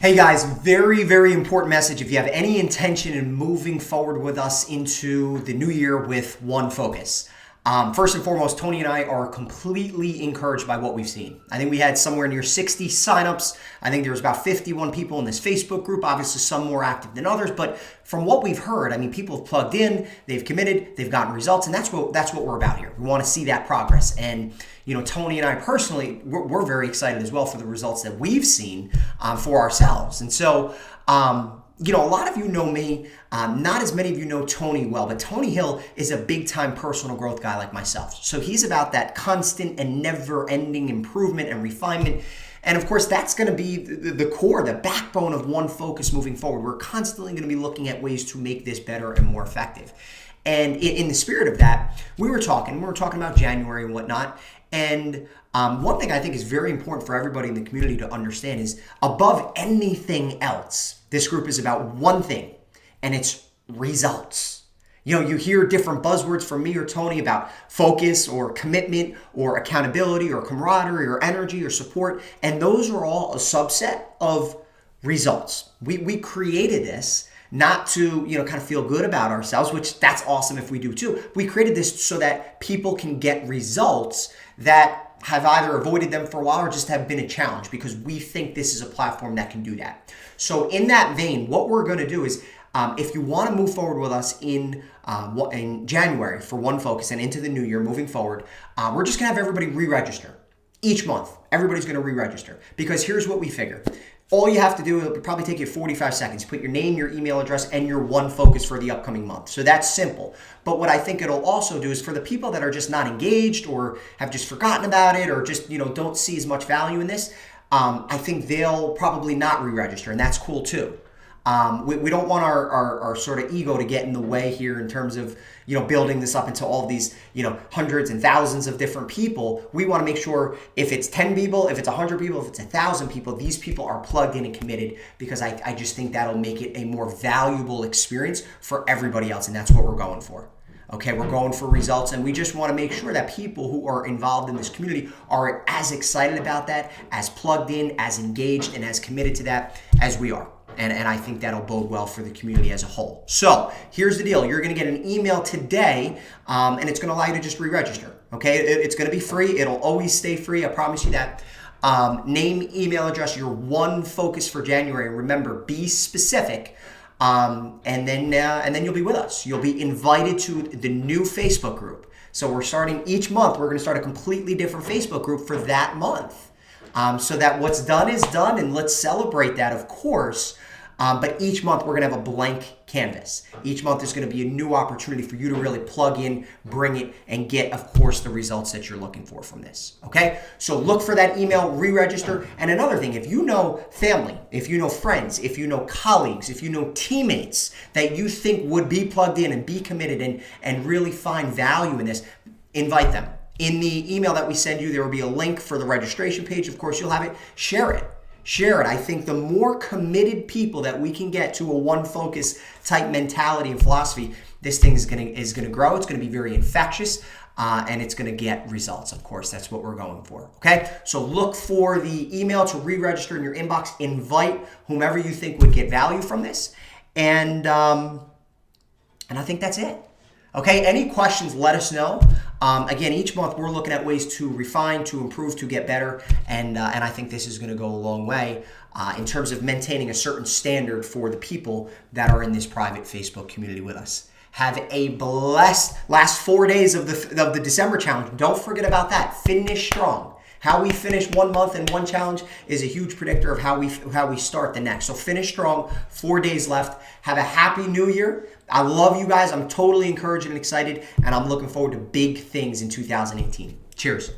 Hey guys, very, very important message. If you have any intention in moving forward with us into the new year with 1Focus. First and foremost, Tony and I are completely encouraged by what we've seen. I think we had somewhere near 60 signups. I think there was about 51 people in this Facebook group, obviously some more active than others. But from what we've heard, I mean, people have plugged in, they've committed, they've gotten results, and that's what we're about here. We want to see that progress. And Tony and I personally, we're very excited as well for the results that we've seen for ourselves. And so, a lot of you know me, not as many of you know Tony well, but Tony Hill is a big-time personal growth guy like myself. So he's about that constant and never-ending improvement and refinement. And of course, that's going to be the core, the backbone of 1Focus moving forward. We're constantly going to be looking at ways to make this better and more effective. And in the spirit of that, we were talking about January and whatnot. And one thing I think is very important for everybody in the community to understand is above anything else, this group is about one thing, and it's results. You hear different buzzwords from me or Tony about focus or commitment or accountability or camaraderie or energy or support, and those are all a subset of results. We created this not to, kind of feel good about ourselves, which that's awesome if we do too. We created this so that people can get results that have either avoided them for a while or just have been a challenge, because we think this is a platform that can do that. So in that vein, what we're going to do is, if you want to move forward with us in January for 1Focus and into the new year moving forward, we're just going to have everybody re-register. Each month, everybody's going to re-register, because here's what we figure. All you have to do, it'll probably take you 45 seconds. Put your name, your email address, and your 1Focus for the upcoming month. So that's simple. But what I think it'll also do is for the people that are just not engaged or have just forgotten about it or just, don't see as much value in this, I think they'll probably not re-register, and that's cool too. We don't want our sort of ego to get in the way here in terms of, building this up into all these, hundreds and thousands of different people. We want to make sure if it's 10 people, if it's 100 people, if it's 1,000 people, these people are plugged in and committed, because I just think that'll make it a more valuable experience for everybody else. And that's what we're going for. Okay, we're going for results, and we just want to make sure that people who are involved in this community are as excited about that, as plugged in, as engaged, and as committed to that as we are. And I think that'll bode well for the community as a whole. So here's the deal. You're going to get an email today, and it's going to allow you to just re-register. Okay, it's going to be free. It'll always stay free. I promise you that. Name, email address, your 1Focus for January. Remember, be specific. And then you'll be with us. You'll be invited to the new Facebook group. So we're starting each month. We're going to start a completely different Facebook group for that month. So that what's done is done, and let's celebrate that, of course. But each month we're going to have a blank canvas. Each month there's going to be a new opportunity for you to really plug in, bring it, and get, of course, the results that you're looking for from this. Okay? So look for that email, re-register. And another thing, if you know family, if you know friends, if you know colleagues, if you know teammates that you think would be plugged in and be committed and really find value in this, invite them. In the email that we send you, there will be a link for the registration page. Of course, you'll have it. Share it. Share it. I think the more committed people that we can get to a 1Focus type mentality and philosophy, this thing is going to grow. It's going to be very infectious, and it's going to get results. Of course, that's what we're going for. Okay, so look for the email to re-register in your inbox. Invite whomever you think would get value from this, and I think that's it. Okay, any questions, let us know. Again, each month we're looking at ways to refine, to improve, to get better, and I think this is going to go a long way in terms of maintaining a certain standard for the people that are in this private Facebook community with us. Have a blessed last 4 days of the December challenge. Don't forget about that. Finish strong. How we finish 1 month and one challenge is a huge predictor of how we start the next. So finish strong. 4 days left. Have a happy new year. I love you guys. I'm totally encouraged and excited, and I'm looking forward to big things in 2018. Cheers.